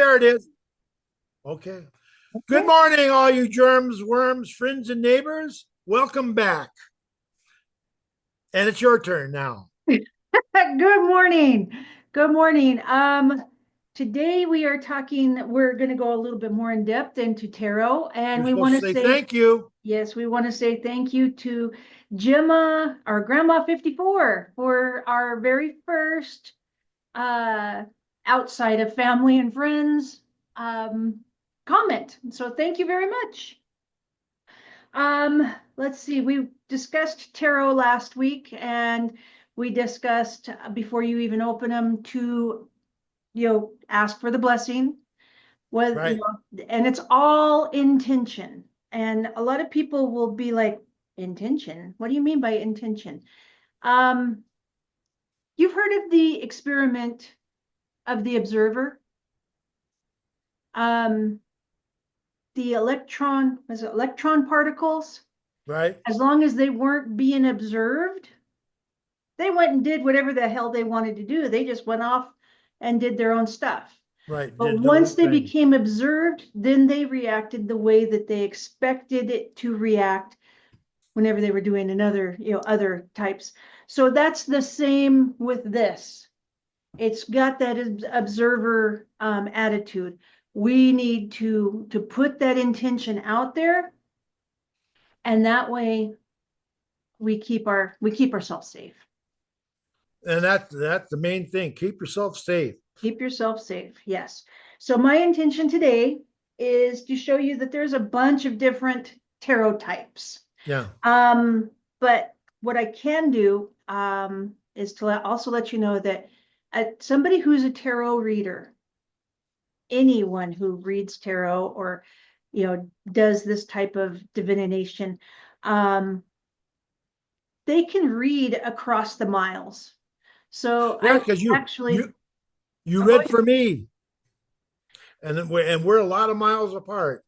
there it is. Okay. Good Okay. morning, all you germs, worms, friends, and neighbors. Welcome back. And it's your turn now. Good morning. Good morning. Today we are talking, we're going to go a little bit more in depth into tarot, and You're we supposed want to to say say, thank you. yes, we want to say thank you to Gemma, our Grandma 54, for our very first uh outside of family and friends um comment. So thank you very much. Let's see. We discussed tarot last week, and we discussed before you even open them to, ask for the blessing. What, Right. and it's all intention. And a lot of people will be like, intention? What do you mean by intention? Um, you've heard of the experiment of the observer? Um, the electron particles, Right. as long as they weren't being observed, they went and did whatever the hell they wanted to do. They just went off and did their own stuff. Right. But Did their once own they thing. became observed, then they reacted the way that they expected it to react whenever they were doing other types. So that's the same with this. It's got that observer attitude. We need to put that intention out there, and that way we keep ourselves safe. And that's the main thing. Keep yourself safe. Keep yourself safe. Yes. So my intention today is to show you that there's a bunch of different tarot types. Yeah. But what I can do is to also let you know that somebody who's a tarot reader, anyone who reads tarot or does this type of divination, um, they can read across the miles. So Yeah, I because actually, you oh, go read for me. And we're a lot of miles apart.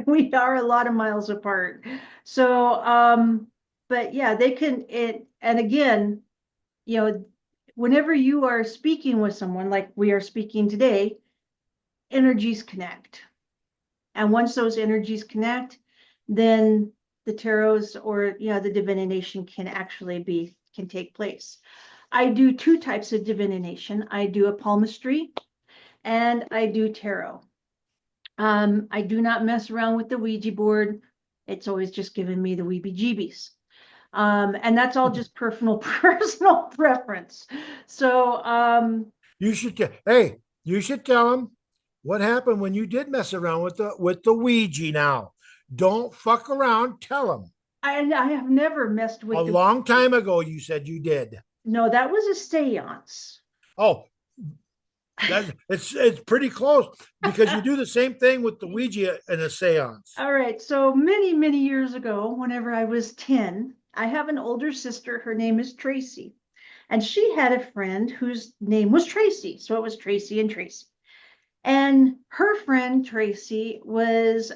we are a lot of miles apart. So, but yeah, they can it, and again, you know, whenever you are speaking with someone like we are speaking today, energies connect. And once those energies connect, then the tarots or the divination can take place. I do two types of divination. I do a palmistry and I do tarot. I do not mess around with the Ouija board. It's always just giving me the weebie jeebies. And that's all just personal preference. So, Hey, you should tell them what happened when you did mess around with the Ouija now. Don't fuck around. Tell them. I have never messed A with the long Ouija. time ago, you said you did. No, that was a seance. Oh, that it's pretty close because you do the same thing with the Ouija in a seance. All right. So many years ago, whenever I was 10, I have an older sister. Her name is Tracy. And she had a friend whose name was Tracy. So it was Tracy and Tracy. And her friend Tracy was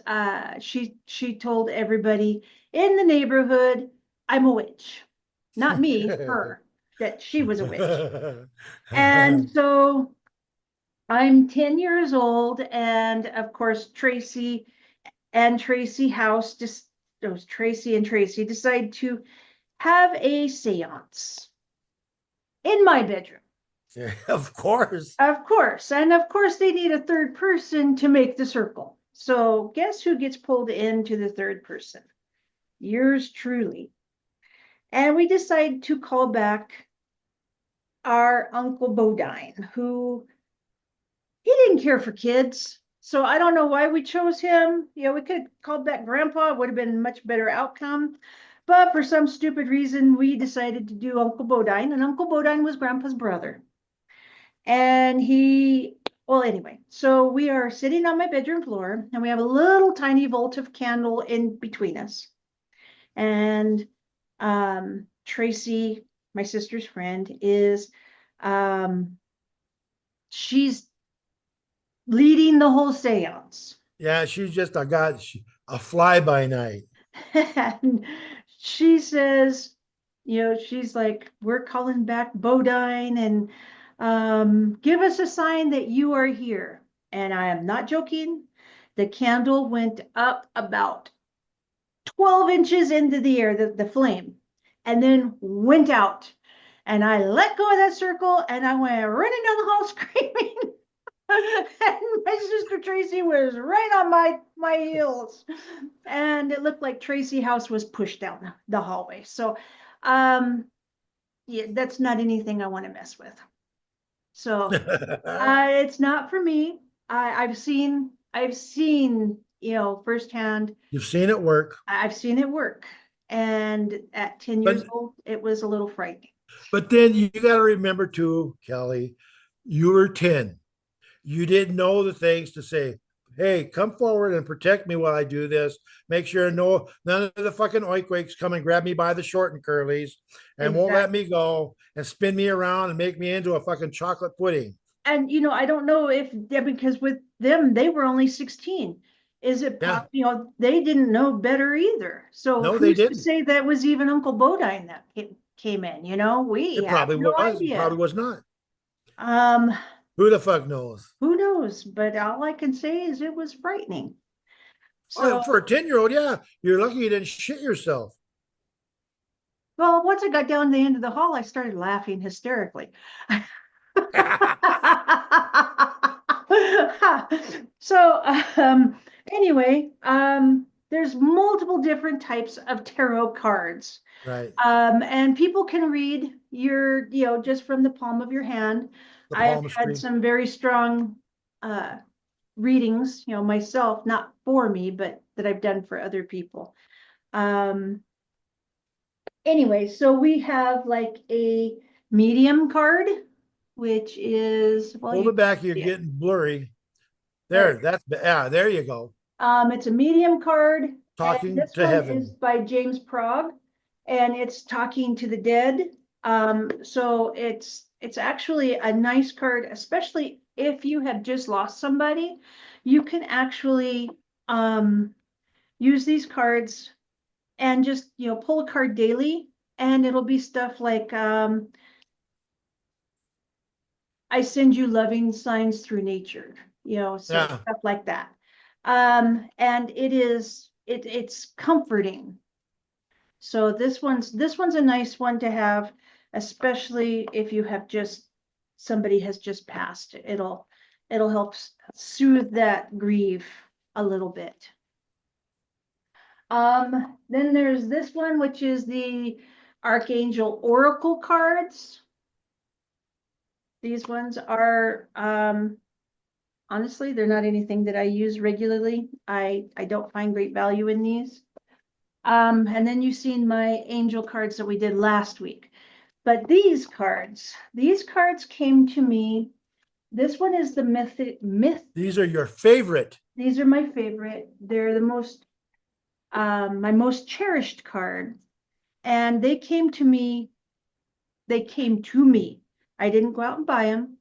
she told everybody in the neighborhood, I'm a witch. Not me, her, that she was a witch. And so I'm 10 years old, and of course Tracy and Tracy House just those Tracy and Tracy decide to have a seance in my bedroom. Of course. Of course. And of course, they need a third person to make the circle. So, guess who gets pulled into the third person? Yours truly. And we decide to call back our Uncle Bodine, who he didn't care for kids. So, I don't know why we chose him. We could have called back Grandpa, it would have been a much better outcome. But for some stupid reason, we decided to do Uncle Bodine, and Uncle Bodine was Grandpa's brother. And well, anyway, so we are sitting on my bedroom floor and we have a little tiny votive candle in between us. And Tracy, my sister's friend, um, she's leading the whole seance. Yeah, she's just a fly by night. And she says, she's like, we're calling back Bodine and give us a sign that you are here. and I am not joking, the candle went up about 12 inches into the air, the flame, and then went out. And I let go of that circle and I went running down the hall screaming. And my sister Tracy was right on my heels. And it looked like Tracy House was pushed down the hallway. So yeah, that's not anything I want to mess with. So it's not for me. I've seen, firsthand. You've seen it work. I've seen it work. And at 10 years But old, it was a little frightening. but then you got to remember too, Kelly, you were 10. You didn't know the things to say. Hey, come forward and protect me while I do this. Make sure none of the fucking oikwakes come and grab me by the short and curlies and won't let Exactly. me go and spin me around and make me into a fucking chocolate pudding. And I don't know if because with them, they were only 16. Is it Yeah, they didn't know better either. So no, they who's to didn't. say that was even Uncle Bodine that came in? We It have probably no was. It idea. probably was not. Um, Who the fuck knows? who knows? But all I can say is it was frightening. Oh, So, for a 10-year-old, yeah, you're lucky you didn't shit yourself. well, once I got down to the end of the hall, I started laughing hysterically. So, anyway, there's multiple different types of tarot cards. Right. And people can read just from the palm of your hand. The I have had palmistry. some very strong uh, readings, myself, not for me, but that I've done for other people. Um, anyway, so we have like a medium card, which is, well, Hold you it back. You're see it. getting blurry. There. There. Yeah. There you go. It's a medium card, and Talking this to one is heaven. by James Prague, and it's talking to the dead. So it's actually a nice card, especially if you have just lost somebody. You can actually use these cards and just pull a card daily, and it'll be stuff like I send you loving signs through nature, so Yeah. stuff like that. And it's comforting. So this one's a nice one to have, especially if you have somebody has just passed. It'll help soothe that grief a little bit. Then there's this one, which is the Archangel Oracle cards. These ones are honestly, they're not anything that I use regularly. I don't find great value in these. And then you've seen my angel cards that we did last week. But these cards came to me. This one is the myth. These are your favorite. These are my favorite. They're the most my most cherished card. And they came to me. They came to me. I didn't go out and buy them.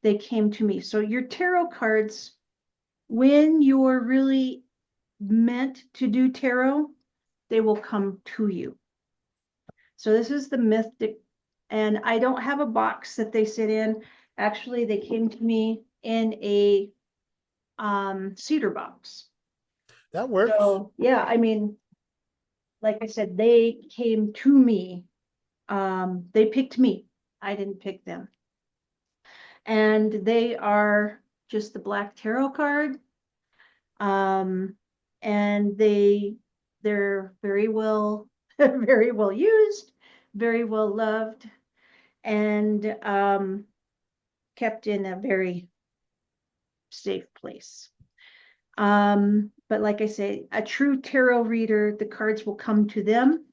They came to me. So your tarot cards, when you're really meant to do tarot, they will come to you. So this is the Mystic, and I don't have a box that they sit in. Actually, they came to me in a cedar box. That works. So yeah, I mean, like I said, they came to me. They picked me. I didn't pick them. And they are just the black tarot card. And they're very well very well used, very well loved, and kept in a very safe place. But like I say, a true tarot reader, the cards will come to them.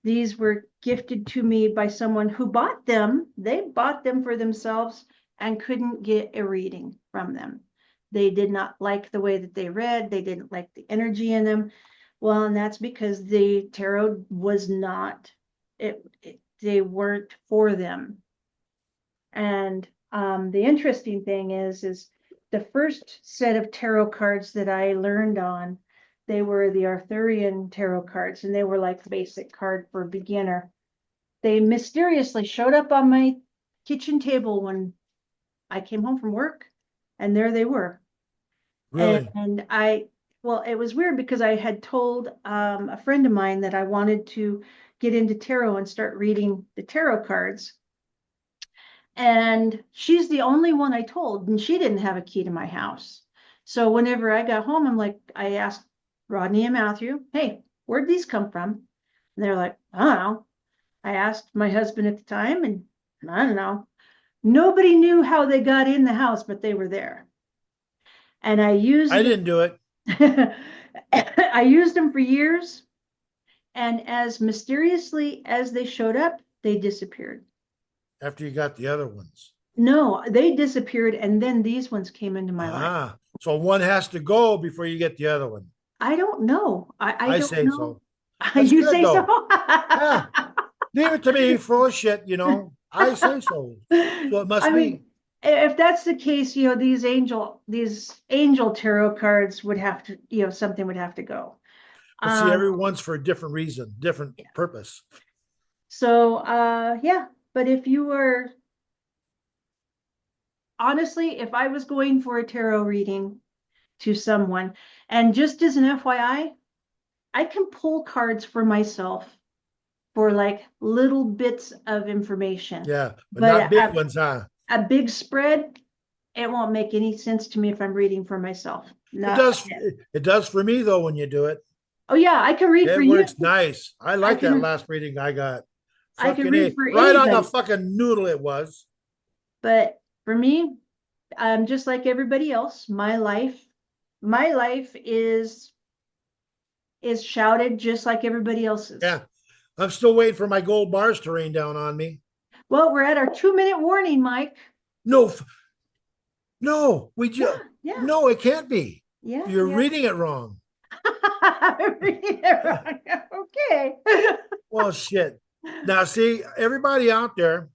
These were gifted to me by someone who bought them. They bought them for themselves and couldn't get a reading from them. They did not like the way that they read. They didn't like the energy in them. Well, and that's because the tarot was not, they weren't for them. And the interesting thing is the first set of tarot cards that I learned on, they were the Arthurian tarot cards, and they were like the basic card for a beginner. They mysteriously showed up on my kitchen table when I came home from work, and there they were. Really? And well, it was weird because I had told a friend of mine that I wanted to get into tarot and start reading the tarot cards. And she's the only one I told, and she didn't have a key to my house. So whenever I got home, I asked Rodney and Matthew, hey, where'd these come from? And they're like, I don't know. I asked my husband at the time, and I don't know. Nobody knew how they got in the house, but they were there. And I I used didn't do it. I used them for years, and as mysteriously as they showed up, they disappeared. After you got the other ones. No, they disappeared, and then these ones came into my life. So one has to go before you get the other one. I don't know. I I don't say know. so. That's You good say so? though. Yeah. Leave it to me, full of shit, you know. I say so. So it I must mean, be. if that's the case, these angel tarot cards would have to, something would have to go. But see, Um, everyone's for a different reason, different purpose. so yeah, but if you were honestly, if I was going for a tarot reading to someone, and just as an FYI, I can pull cards for myself for like little bits of information, Yeah, but but not big ones, huh? a big spread, it won't make any sense to me if I'm reading for myself. It Not does. It does for me though when you do it. Oh yeah, I can read for It you. works nice. I I like that can last reading I got. I can Fucking read A. for Right on the anybody. fucking noodle it was. But for me, I'm just like everybody else. My life is shouted just like everybody else's. Yeah. I'm still waiting for my gold bars to rain down on me. Well, we're at our 2-minute warning, Mike. No, no, we Yeah, just, yeah, no, it can't be. yeah, You're yeah. reading it wrong. I'm reading it wrong. Okay. Well, shit. Now, see, everybody out there,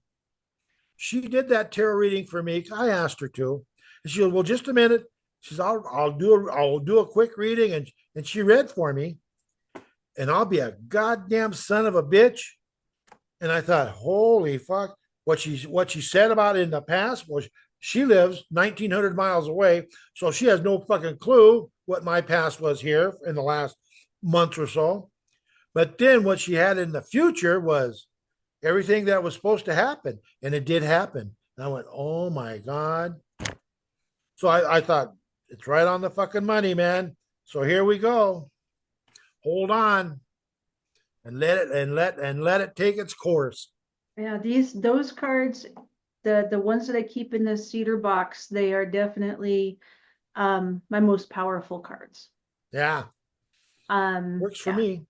she did that tarot reading for me. I asked her to. And she goes, well, just a minute. She says, I'll do a quick reading. And she read for me. And I'll be a goddamn son of a bitch. And I thought, holy fuck. What she said about it in the past was she lives 1,900 miles away. So she has no fucking clue what my past was here in the last month or so. But then what she had in the future was everything that was supposed to happen. And it did happen. And I went, oh my God. So I thought, it's right on the fucking money, man. So here we go. Hold on and let it take its course. Yeah, those cards, the ones that I keep in the cedar box, they are definitely my most powerful cards. Yeah, works for Yeah. me.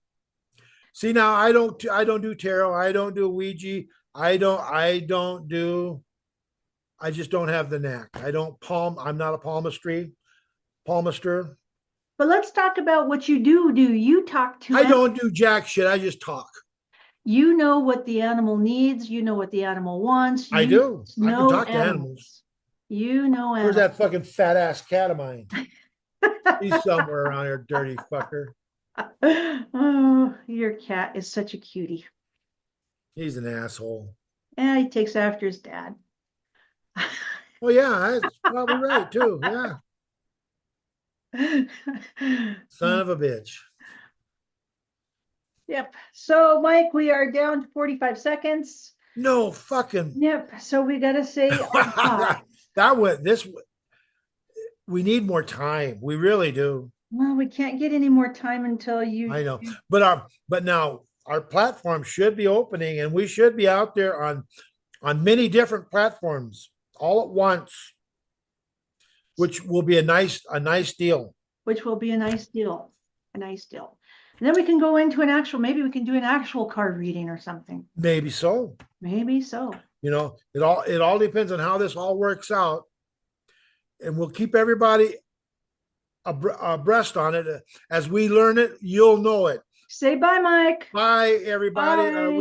See now, I don't do tarot. I don't do Ouija. I don't do. I just don't have the knack. I don't palm. I'm not a palmister. But let's talk about what you do. You talk to I animals. don't do jack shit. I just talk. You know what the animal needs. You know what the animal wants. I You do. I can know talk to animals. animals. You know Where's animals. that fucking fat ass cat of mine? He's somewhere around here, dirty fucker. Oh, your cat is such a cutie. He's an asshole. And he takes after his dad. Oh yeah, that's probably right too. Yeah, son of a bitch. Yep. So, Mike, we are down to 45 seconds. No fucking. Yep. So we got to say our bye. that went this. We need more time. We really do. Well, we can't get any more time until you. I know, but now our platform should be opening, and we should be out there on many different platforms all at once, which will be a nice deal. Which will be a nice deal. A nice deal. And then we can go into maybe we can do an actual card reading or something. Maybe so. Maybe so. You know, it all depends on how this all works out, and we'll keep everybody abreast on it. As we learn it, you'll know it. Say bye, Mike. Bye, everybody. Bye.